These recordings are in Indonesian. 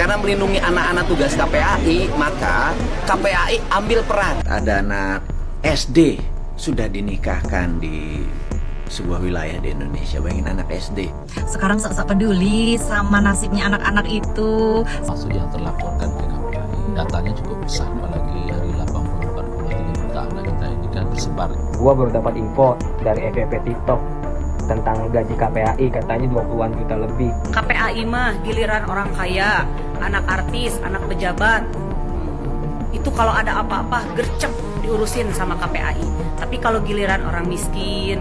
Karena melindungi anak-anak tugas KPAI, maka KPAI ambil peran. Ada anak SD sudah dinikahkan di sebuah wilayah di Indonesia. Bayangin anak SD. Sekarang sok-sok peduli sama nasibnya anak-anak itu. Masuk yang terlaporkan ke KPAI. Datanya cukup besar, apalagi hari 84,3 juta anak kita ini kan tersebar. Gua baru dapat info dari FYP TikTok tentang gaji KPAI, katanya 20-an juta lebih. KPAI mah giliran orang kaya, anak artis, anak pejabat. Itu kalau ada apa-apa gercep diurusin sama KPAI. Tapi kalau giliran orang miskin,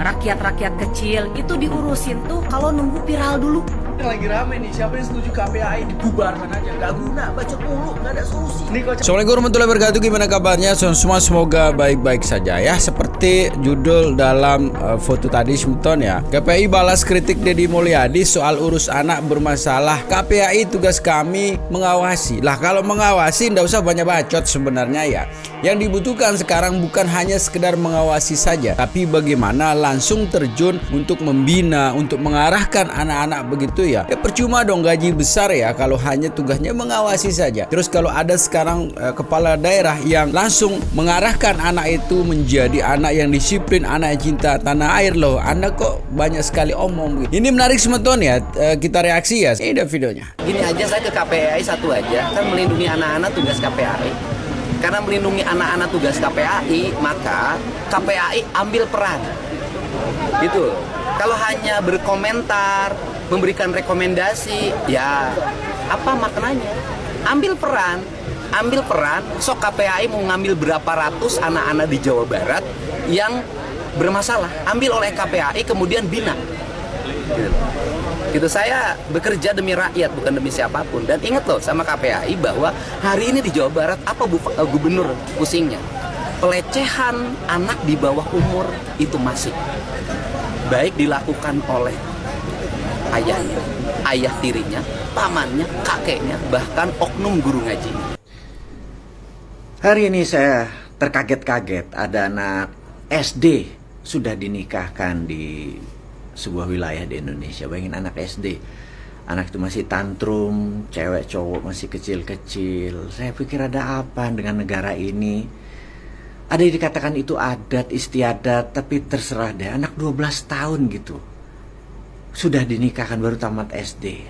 rakyat-rakyat kecil, itu diurusin tuh kalau nunggu viral dulu. Lagi rame nih, siapa yang setuju KPAI dibubarkan aja? Gak guna, bacot mulu, gak ada solusi. Assalamualaikum warahmatullahi wabarakatuh. Gimana kabarnya semua? Semoga baik-baik saja ya. Seperti judul dalam foto tadi Smton ya. KPAI balas kritik Deddy Mulyadi soal urus anak bermasalah. KPAI tugas kami mengawasi. Lah kalau mengawasi ndak usah banyak bacot sebenarnya ya. Yang dibutuhkan sekarang bukan hanya sekedar mengawasi saja, tapi bagaimana langsung terjun untuk membina, untuk mengarahkan anak-anak begitu ya. Ya percuma dong gaji besar ya kalau hanya tugasnya mengawasi saja. Terus kalau ada sekarang kepala daerah yang langsung mengarahkan anak itu menjadi anak yang disiplin, anak yang cinta tanah air loh. Anda kok banyak sekali omong gitu. Ini menarik Smton ya, kita reaksi ya. Ini ada videonya. Gini aja, saya ke KPAI satu aja, kan melindungi anak-anak tugas KPAI. Karena melindungi anak-anak tugas KPAI, maka KPAI ambil peran. Gitu. Kalau hanya berkomentar, memberikan rekomendasi, ya apa maknanya? Ambil peran, sok KPAI mau ngambil berapa ratus anak-anak di Jawa Barat yang bermasalah, ambil oleh KPAI kemudian bina. Gitu, saya bekerja demi rakyat bukan demi siapapun. Dan ingat loh sama KPAI bahwa hari ini di Jawa Barat apa gubernur pusingnya? Pelecehan anak di bawah umur itu masih baik dilakukan oleh ayahnya, ayah tirinya, pamannya, kakeknya, bahkan oknum guru ngaji. Hari ini saya terkaget-kaget ada anak SD sudah dinikahkan di sebuah wilayah di Indonesia. Bayangin anak SD, anak itu masih tantrum, cewek cowok masih kecil-kecil. Saya pikir ada apa dengan negara ini? Ada yang dikatakan itu adat istiadat, tapi terserah deh. Anak 12 tahun gitu sudah dinikahkan baru tamat SD.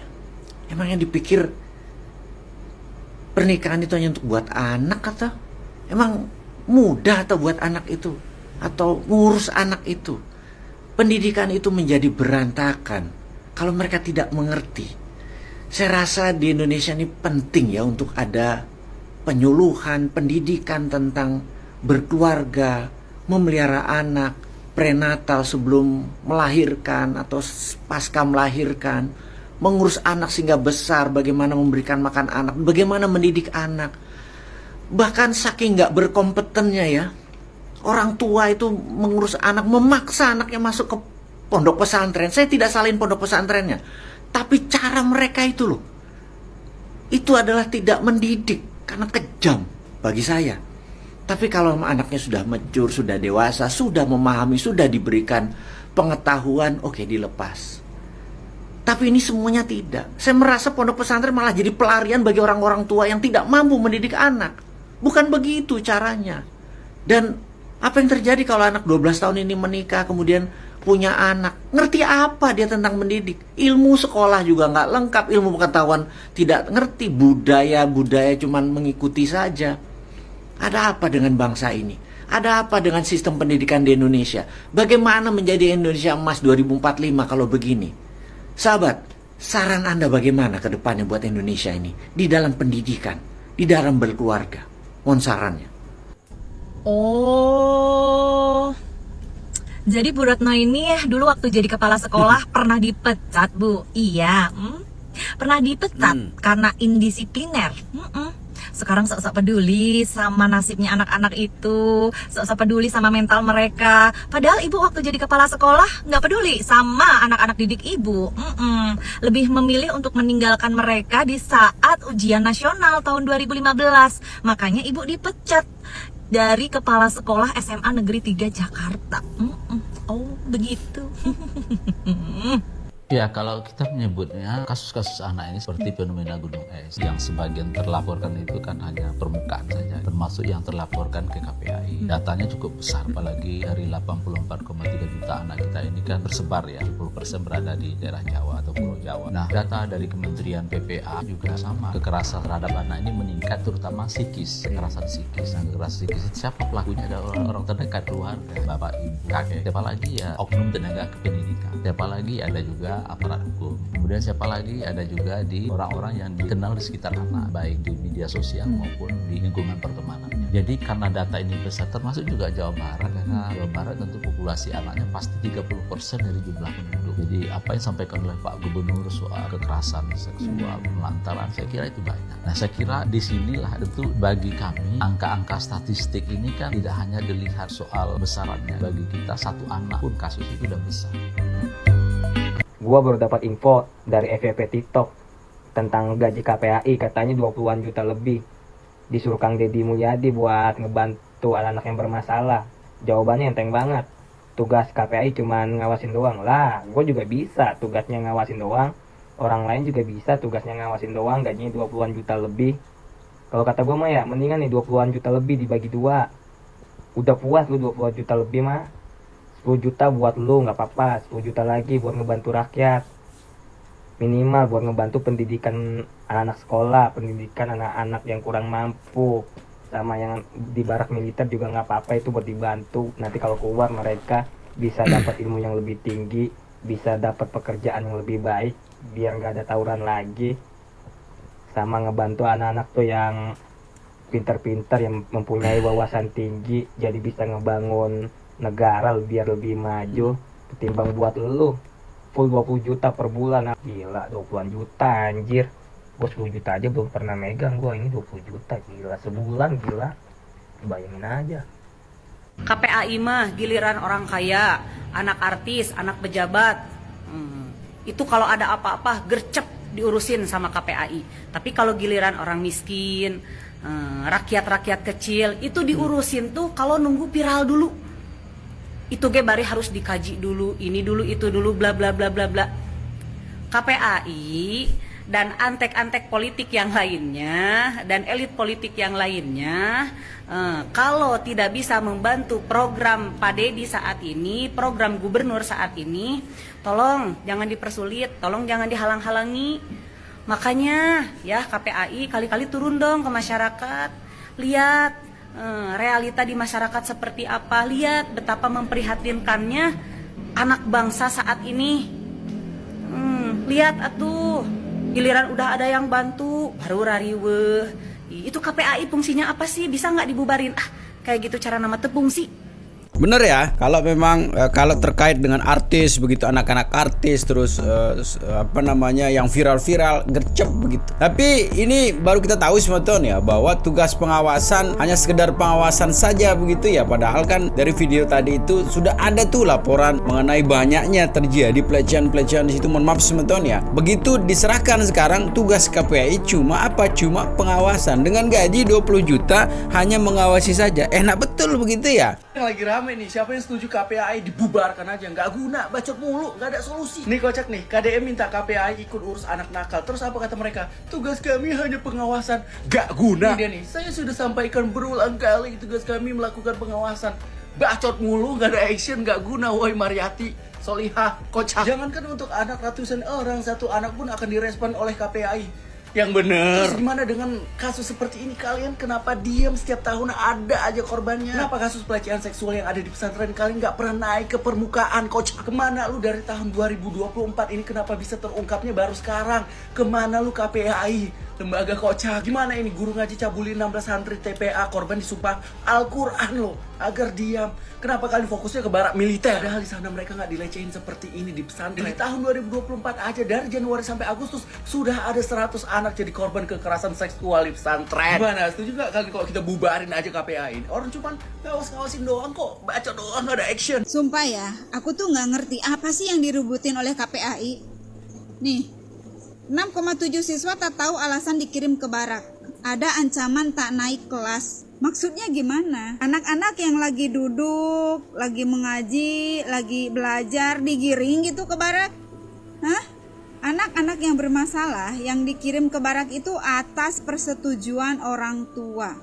Emang yang dipikir pernikahan itu hanya untuk buat anak atau emang mudah atau buat anak itu atau ngurus anak itu? Pendidikan itu menjadi berantakan kalau mereka tidak mengerti. Saya rasa di Indonesia ini penting ya untuk ada penyuluhan, pendidikan tentang berkeluarga, memelihara anak, prenatal sebelum melahirkan atau pasca melahirkan, mengurus anak sehingga besar, bagaimana memberikan makan anak, bagaimana mendidik anak. Bahkan saking nggak berkompetennya ya, orang tua itu mengurus anak, memaksa anaknya masuk ke pondok pesantren. Saya tidak salahin pondok pesantrennya, tapi cara mereka itu loh, itu adalah tidak mendidik karena kejam bagi saya. Tapi kalau anaknya sudah mature, sudah dewasa, sudah memahami, sudah diberikan pengetahuan, oke, dilepas. Tapi ini semuanya tidak. Saya merasa pondok pesantren malah jadi pelarian bagi orang-orang tua yang tidak mampu mendidik anak. Bukan begitu caranya. Dan apa yang terjadi kalau anak 12 tahun ini menikah kemudian punya anak? Ngerti apa dia tentang mendidik? Ilmu sekolah juga nggak lengkap, ilmu pengetahuan tidak ngerti, budaya cuman mengikuti saja. Ada apa dengan bangsa ini? Ada apa dengan sistem pendidikan di Indonesia? Bagaimana menjadi Indonesia emas 2045 kalau begini? Sahabat, saran Anda bagaimana ke depannya buat Indonesia ini? Di dalam pendidikan, di dalam berkeluarga. Mohon sarannya. Oh, jadi Bu Retno ini dulu waktu jadi kepala sekolah pernah dipecat, Bu? Iya, pernah dipecat karena indisipliner. Sekarang sok-sok peduli sama nasibnya anak-anak itu, sok-sok peduli sama mental mereka. Padahal Ibu waktu jadi kepala sekolah nggak peduli sama anak-anak didik Ibu. Lebih memilih untuk meninggalkan mereka di saat ujian nasional tahun 2015. Makanya Ibu dipecat dari kepala sekolah SMA Negeri 3 Jakarta. Oh, begitu. Ya, kalau kita menyebutnya kasus-kasus anak ini seperti fenomena gunung es yang sebagian terlaporkan itu kan hanya permukaan saja, termasuk yang terlaporkan ke KPAI. Datanya cukup besar, apalagi dari 84,3 juta anak kita ini kan tersebar ya, 10% berada di daerah Jawa atau Pulau Jawa. Nah, data dari Kementerian PPA juga sama, kekerasan terhadap anak ini meningkat terutama psikis, kekerasan psikis. Nah, kekerasan psikis itu siapa pelakunya? Ada orang terdekat, keluarga, bapak, ibu, kakek. Siapa lagi ya oknum tenaga kependidikan. Siapa lagi ada juga aparat hukum. Kemudian siapa lagi ada juga di orang-orang yang dikenal di sekitar anak, baik di media sosial maupun di lingkungan pertemanannya. Jadi karena data ini besar, termasuk juga Jawa Barat, karena Jawa Barat tentu populasi anaknya pasti 30% dari jumlah penduduk. Jadi apa yang disampaikan oleh Pak Gubernur soal kekerasan seksual, penelantaran, saya kira itu banyak. Nah, saya kira disinilah itu bagi kami angka-angka statistik ini kan tidak hanya dilihat soal besarannya. Bagi kita satu anak pun kasus itu udah besar. Gua baru dapat info dari FYP TikTok tentang gaji KPAI, katanya 20-an juta lebih. Disuruh Kang Deddy Mulyadi buat ngebantu anak-anak yang bermasalah. Jawabannya enteng banget. Tugas KPAI cuman ngawasin doang. Lah, gue juga bisa tugasnya ngawasin doang. Orang lain juga bisa tugasnya ngawasin doang, gajinya 20-an juta lebih. Kalau kata gue mah ya, mendingan nih 20-an juta lebih dibagi dua. Udah puas lu 20-an juta lebih mah. 10 juta buat lu nggak apa-apa, 10 juta lagi buat ngebantu rakyat, minimal buat ngebantu pendidikan anak-anak sekolah, pendidikan anak-anak yang kurang mampu, sama yang di barak militer juga nggak apa-apa, itu buat dibantu. Nanti kalau keluar mereka bisa dapat ilmu yang lebih tinggi, bisa dapat pekerjaan yang lebih baik, biar nggak ada tawuran lagi, sama ngebantu anak-anak tuh yang pintar-pintar, yang mempunyai wawasan tinggi, jadi bisa ngebangun negara biar lebih maju ketimbang buat lu full 20 juta per bulan. Gila, 20-an juta anjir. Gue 10 juta aja belum pernah megang, gue ini 20 juta, gila sebulan, gila. Bayangin aja. KPAI mah giliran orang kaya, anak artis, anak pejabat, itu kalau ada apa-apa gercep diurusin sama KPAI. Tapi kalau giliran orang miskin, rakyat-rakyat kecil, itu diurusin tuh kalau nunggu viral dulu. Itu ge bari harus dikaji dulu, ini dulu, itu dulu, bla bla bla bla bla. KPAI dan antek-antek politik yang lainnya dan elit politik yang lainnya, kalau tidak bisa membantu program Pak Deddy saat ini, program gubernur saat ini, tolong jangan dipersulit, tolong jangan dihalang-halangi. Makanya ya KPAI kali-kali turun dong ke masyarakat, lihat realita di masyarakat seperti apa, lihat betapa memprihatinkannya anak bangsa saat ini. Lihat atuh, giliran udah ada yang bantu baru rariweh. Itu KPAI fungsinya apa sih? Bisa nggak dibubarin? Kayak gitu cara nama tepung sih. Bener ya, kalau memang kalau terkait dengan artis begitu, anak-anak artis terus apa namanya yang viral-viral gercep begitu. Tapi ini baru kita tahu Smithton ya, bahwa tugas pengawasan hanya sekedar pengawasan saja begitu ya. Padahal kan dari video tadi itu sudah ada tuh laporan mengenai banyaknya terjadi pelecehan-pelecehan di situ. Mohon maaf Smithton ya. Begitu diserahkan sekarang tugas KPAI cuma apa? Cuma pengawasan dengan gaji 20 juta hanya mengawasi saja. Enak betul begitu ya. Yang lagi rame nih, siapa yang setuju KPAI dibubarkan aja, nggak guna, bacot mulu, nggak ada solusi. Nih kocak nih, KDM minta KPAI ikut urus anak nakal. Terus apa kata mereka? Tugas kami hanya pengawasan, nggak guna. Nih dia nih, saya sudah sampaikan berulang kali tugas kami melakukan pengawasan. Bacot mulu, nggak ada action, nggak guna. Woi Mariati, Solihah, kocak. Jangankan untuk anak ratusan orang, satu anak pun akan direspon oleh KPAI. Yang bener. Terus gimana dengan kasus seperti ini? Kalian kenapa diam? Setiap tahun ada aja korbannya. Kenapa kasus pelecehan seksual yang ada di pesantren kalian nggak pernah naik ke permukaan? Kocak, kemana lu dari tahun 2024 ini? Kenapa bisa terungkapnya baru sekarang? Kemana lu KPAI? Lembaga kocak. Gimana ini guru ngaji cabuli 16 santri TPA korban disumpah Al-Quran lo agar diam. Kenapa kalian fokusnya ke barak militer? Padahal di sana mereka nggak dilecehin seperti ini di pesantren. Di tahun 2024 aja dari Januari sampai Agustus sudah ada 100 anak jadi korban kekerasan seksual di pesantren. Gimana? Setuju nggak kalian kalau kita bubarin aja KPAI? Orang cuman ngawas-ngawasin doang kok, baca doang, nggak ada action. Sumpah ya, aku tuh nggak ngerti apa sih yang dirubutin oleh KPAI. Nih, 6,7 siswa tak tahu alasan dikirim ke barak. Ada ancaman tak naik kelas. Maksudnya gimana? Anak-anak yang lagi duduk, lagi mengaji, lagi belajar, digiring gitu ke barak. Hah? Anak-anak yang bermasalah yang dikirim ke barak itu atas persetujuan orang tua.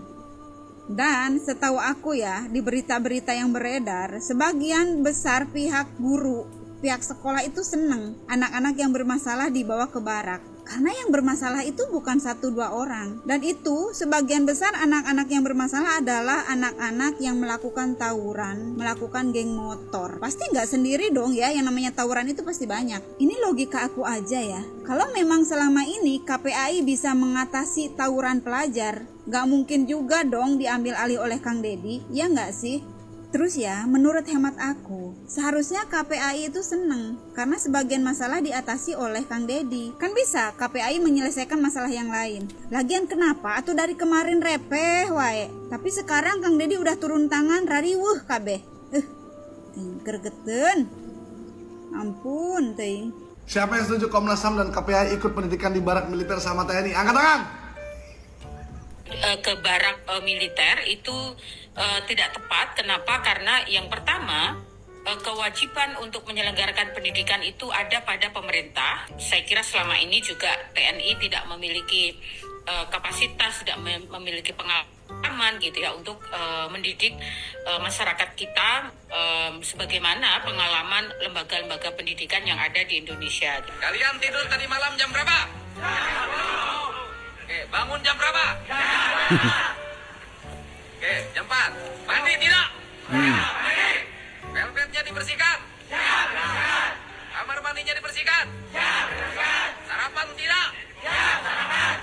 Dan setahu aku ya, di berita-berita yang beredar, sebagian besar pihak guru, pihak sekolah itu seneng anak-anak yang bermasalah dibawa ke barak. Karena yang bermasalah itu bukan 1-2 orang. Dan itu sebagian besar anak-anak yang bermasalah adalah anak-anak yang melakukan tawuran, melakukan geng motor. Pasti nggak sendiri dong ya, yang namanya tawuran itu pasti banyak. Ini logika aku aja ya. Kalau memang selama ini KPAI bisa mengatasi tawuran pelajar, nggak mungkin juga dong diambil alih oleh Kang Deddy, ya nggak sih? Terus ya, menurut hemat aku, seharusnya KPAI itu seneng karena sebagian masalah diatasi oleh Kang Deddy. Kan bisa KPAI menyelesaikan masalah yang lain. Lagian kenapa? Atuh dari kemarin repeh wae. Tapi sekarang Kang Deddy udah turun tangan rariwuh kabeh. Gergeten. Ampun, teuing. Siapa yang setuju Komnas HAM dan KPAI ikut pendidikan di barak militer sama TNI? Angkat tangan. Ke barak militer itu tidak tepat. Kenapa? Karena yang pertama, kewajiban untuk menyelenggarakan pendidikan itu ada pada pemerintah. Saya kira selama ini juga TNI tidak memiliki kapasitas, tidak memiliki pengalaman gitu ya untuk mendidik masyarakat kita sebagaimana pengalaman lembaga-lembaga pendidikan yang ada di Indonesia. Kalian tidur tadi malam jam berapa? Oke, bangun jam berapa? Oke, jam 4. Mandi tidak? Velvetnya dibersihkan? Kamar mandinya dibersihkan? Sarapan tidak?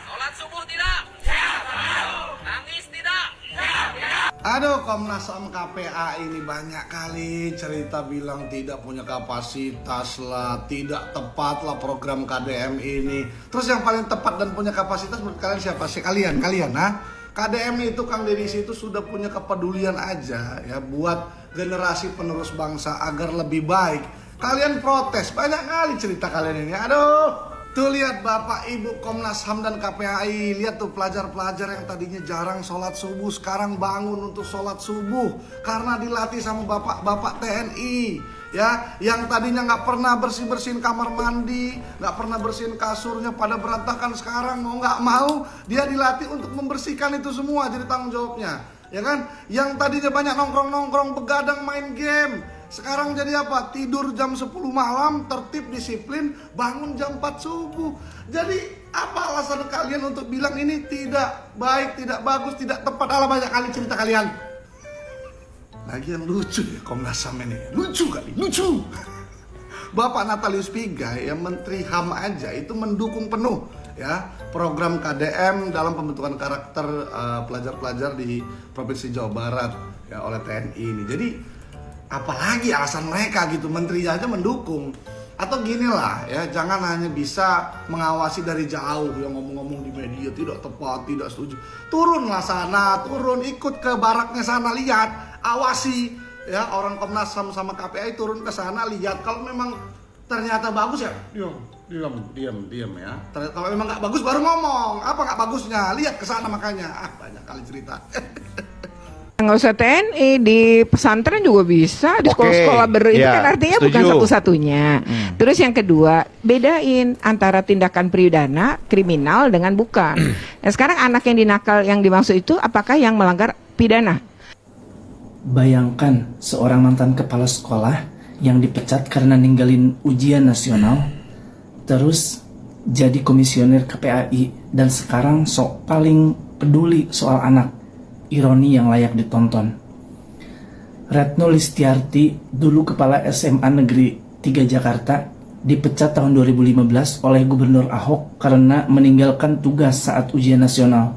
Sholat subuh tidak? Nangis tidak? Aduh, Komnas HAM KPAI ini banyak kali cerita bilang tidak punya kapasitas lah, tidak tepat lah program KDM ini. Terus yang paling tepat dan punya kapasitas menurut kalian siapa sih? Kalian, nah? KDM itu Kang Deddy itu sudah punya kepedulian aja ya buat generasi penerus bangsa agar lebih baik. Kalian protes, banyak kali cerita kalian ini. Aduh, tuh lihat Bapak Ibu Komnas HAM dan KPAI, lihat tuh pelajar-pelajar yang tadinya jarang sholat subuh sekarang bangun untuk sholat subuh karena dilatih sama bapak-bapak TNI ya, yang tadinya nggak pernah bersihin kamar mandi, nggak pernah bersihin kasurnya pada berantakan, sekarang mau nggak mau dia dilatih untuk membersihkan itu semua, jadi tanggung jawabnya ya kan. Yang tadinya banyak nongkrong begadang main game, sekarang jadi apa? Tidur jam 10 malam, tertib, disiplin, bangun jam 4 subuh. Jadi apa alasan kalian untuk bilang ini tidak baik, tidak bagus, tidak tepat? Alah, banyak kali cerita kalian. Lagian lucu ya Komnas HAM ini. Lucu kali, lucu. Bapak Natalius Pigai yang Menteri HAM aja itu mendukung penuh ya program KDM dalam pembentukan karakter pelajar-pelajar di Provinsi Jawa Barat ya oleh TNI ini. Jadi apalagi alasan mereka gitu, menteri aja mendukung. Atau gini lah ya, jangan hanya bisa mengawasi dari jauh yang ngomong-ngomong di media tidak tepat, tidak setuju. Turunlah sana, turun ikut ke baraknya sana, lihat, awasi ya, orang Komnas HAM sama KPAI turun ke sana, lihat. Kalau memang ternyata bagus ya diam ya. Kalau memang nggak bagus baru ngomong. Apa nggak bagusnya? Lihat ke sana makanya. Banyak kali cerita. Nggak usah TNI, di pesantren juga bisa, di sekolah-sekolah itu kan artinya setuju. bukan satu-satunya. Terus yang kedua, bedain antara tindakan pidana kriminal dengan bukan. Nah, sekarang anak yang dinakal yang dimaksud itu apakah yang melanggar pidana? Bayangkan seorang mantan kepala sekolah yang dipecat karena ninggalin ujian nasional, terus jadi komisioner KPAI dan sekarang sok paling peduli soal anak. Ironi yang layak ditonton. Retno Listiarti, dulu kepala SMA Negeri 3 Jakarta, dipecat tahun 2015 oleh Gubernur Ahok karena meninggalkan tugas saat ujian nasional.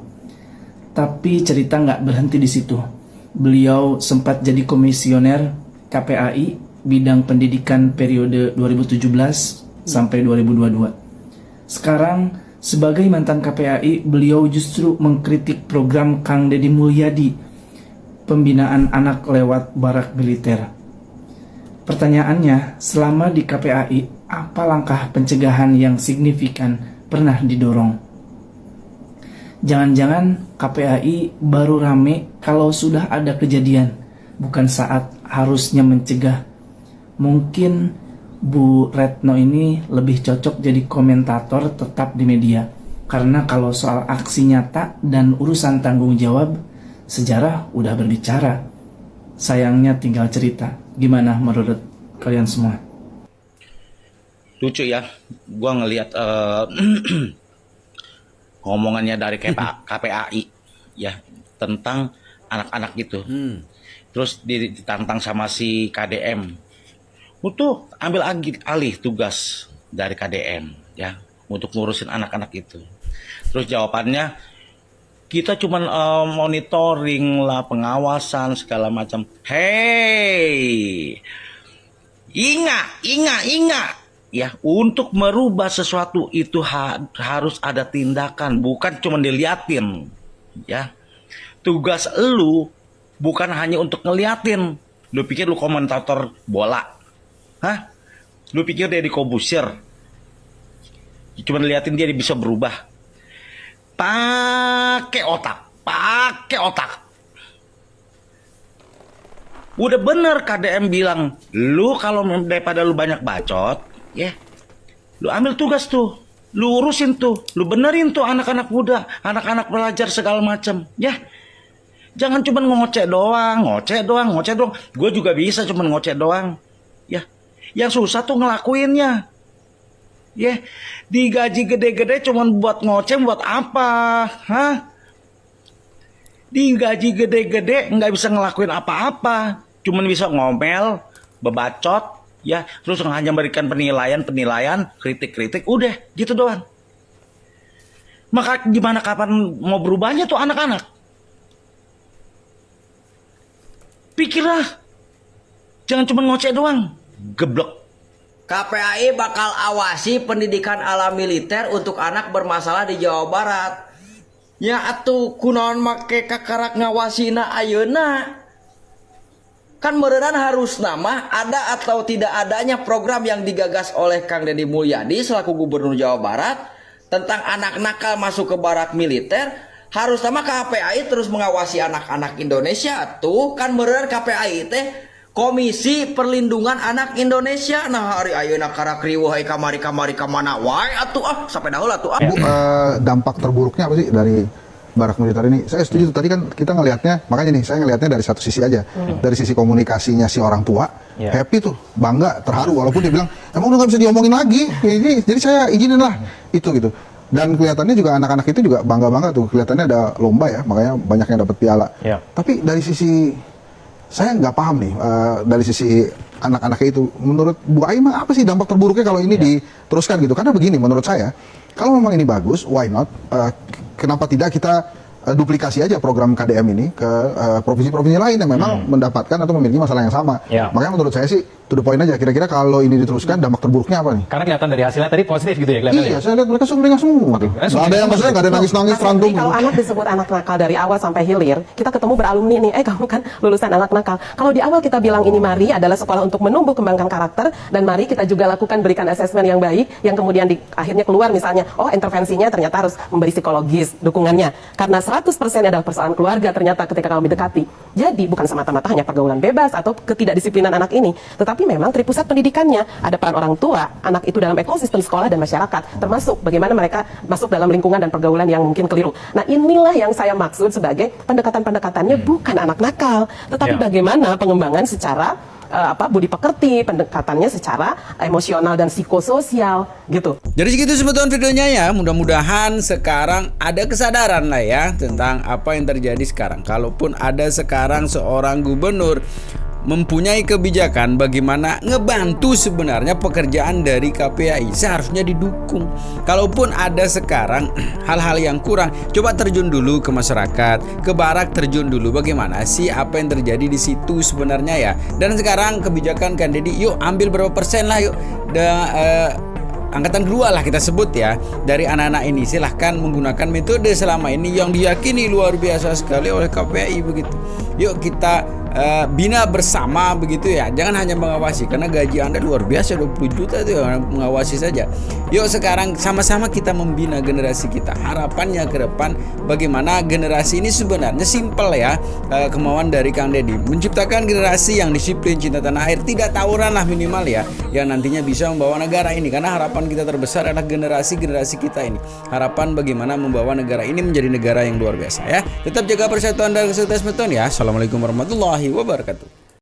Tapi cerita nggak berhenti di situ. Beliau sempat jadi komisioner KPAI bidang pendidikan periode 2017 sampai 2022. Sekarang sebagai mantan KPAI, beliau justru mengkritik program Kang Deddy Mulyadi, pembinaan anak lewat barak militer. Pertanyaannya, selama di KPAI, apa langkah pencegahan yang signifikan pernah didorong? Jangan-jangan KPAI baru rame kalau sudah ada kejadian, bukan saat harusnya mencegah. Mungkin Bu Retno ini lebih cocok jadi komentator tetap di media. Karena kalau soal aksi nyata dan urusan tanggung jawab, sejarah udah berbicara. Sayangnya tinggal cerita. Gimana menurut kalian semua? Lucu ya, gua ngelihat ngomongannya dari KPAI ya tentang anak-anak gitu. Terus ditantang sama si KDM. Untuk ambil alih tugas dari KDM ya untuk ngurusin anak-anak itu. Terus jawabannya kita cuman monitoring lah, pengawasan segala macam. Hey, ingat ya, untuk merubah sesuatu itu harus ada tindakan, bukan cuma diliatin ya. Tugas lu bukan hanya untuk ngeliatin. Lu pikir lu komentator bola? Hah? Lu pikir dia di Corbusier cuma liatin dia bisa berubah? Pakai otak. Udah bener KDM bilang, lu kalau daripada lu banyak bacot, ya, lu ambil tugas tuh, lu urusin tuh, lu benerin tuh anak-anak muda, anak-anak pelajar segala macam, ya. Jangan cuma ngoceh doang. Gue juga bisa cuma ngoceh doang, ya. Yang susah tuh ngelakuinnya. Ya, digaji gede-gede cuman buat ngoceh, buat apa? Hah? Digaji gede-gede nggak bisa ngelakuin apa-apa, cuman bisa ngomel, bebacot, ya, terus hanya memberikan penilaian, kritik, udah gitu doang. Maka gimana kapan mau berubahnya tuh anak-anak? Pikirlah, jangan cuma ngoceh doang, geblek. KPAI bakal awasi pendidikan ala militer untuk anak bermasalah di Jawa Barat. Ya atuh kunaon make kakarak ngawasina ayeuna. Kan meureunana harus nama ada atau tidak adanya program yang digagas oleh Kang Deddy Mulyadi selaku Gubernur Jawa Barat tentang anak nakal masuk ke barak militer. Harus nama KPAI terus mengawasi anak-anak Indonesia tuh. Kan meureun KPAI teh Komisi Perlindungan Anak Indonesia. Nah hari ayeuna karak riweuh kamari kamana wae atuh sampai dahulu atuh. Bu, dampak terburuknya apa sih dari barak militer ini? Saya setuju tadi kan kita ngelihatnya, makanya nih saya ngelihatnya dari satu sisi aja. Dari sisi komunikasinya si orang tua, happy tuh, bangga, terharu walaupun dia bilang emang udah gak bisa diomongin lagi. Jadi saya izinin lah itu gitu. Dan kelihatannya juga anak-anak itu juga bangga-bangga tuh, kelihatannya ada lomba ya, makanya banyak yang dapat piala. Tapi dari sisi saya nggak paham nih, dari sisi anak-anaknya itu, menurut Bu Aima apa sih dampak terburuknya kalau ini diteruskan gitu? Karena begini, menurut saya, kalau memang ini bagus, why not? Kenapa tidak kita duplikasi aja program KDM ini ke provinsi-provinsi lain yang memang mendapatkan atau memiliki masalah yang sama. Makanya menurut saya sih, to the point aja, kira-kira kalau ini diteruskan dampak terburuknya apa nih? Karena kelihatan dari hasilnya tadi positif gitu ya kelihatannya. Iya, saya lihat mereka sumringah semua tuh. Nggak ada yang maksudnya, nggak ada nangis-nangis rantum. Kalau anak disebut anak nakal dari awal sampai hilir, kita ketemu beralumni nih, kamu kan lulusan anak nakal. Kalau di awal kita bilang ini mari adalah sekolah untuk menumbuh kembangkan karakter, dan mari kita juga lakukan berikan asesmen yang baik, yang kemudian akhirnya keluar misalnya, oh intervensinya ternyata harus memberi psikologis dukungannya. Karena 100% adalah persoalan keluarga ternyata ketika kami dekati. Jadi bukan semata-mata hanya pergaulan bebas atau ketidakdisiplinan anak ini, tetapi memang tripusat pendidikannya ada peran orang tua, anak itu dalam ekosistem sekolah dan masyarakat, termasuk bagaimana mereka masuk dalam lingkungan dan pergaulan yang mungkin keliru. Nah inilah yang saya maksud sebagai pendekatan-pendekatannya bukan anak nakal, tetapi bagaimana pengembangan secara budi pekerti, pendekatannya secara emosional dan psikososial gitu. Jadi segitu sebetulnya videonya ya. Mudah-mudahan sekarang ada kesadaran lah ya tentang apa yang terjadi sekarang. Kalaupun ada sekarang seorang gubernur mempunyai kebijakan bagaimana ngebantu sebenarnya pekerjaan dari KPAI, seharusnya didukung. Kalaupun ada sekarang hal-hal yang kurang, coba terjun dulu ke masyarakat, ke barak terjun dulu bagaimana sih apa yang terjadi di situ sebenarnya ya. Dan sekarang kebijakan Kang Deddy, yuk ambil berapa persen lah yuk. Angkatan kedua lah kita sebut ya, dari anak-anak ini silahkan menggunakan metode selama ini yang diyakini luar biasa sekali oleh KPAI begitu. Yuk kita bina bersama begitu ya. Jangan hanya mengawasi, karena gaji Anda luar biasa 20 juta itu ya, mengawasi saja. Yuk sekarang sama-sama kita membina generasi kita. Harapannya ke depan bagaimana generasi ini sebenarnya simpel ya, kemauan dari Kang Deddy menciptakan generasi yang disiplin, cinta tanah air, tidak tawuran lah minimal ya, yang nantinya bisa membawa negara ini. Karena harapan kita terbesar adalah generasi kita ini. Harapan bagaimana membawa negara ini menjadi negara yang luar biasa ya. Tetap jaga persatuan dan kesatuan ya. Assalamualaikum warahmatullahi wabarakatuh.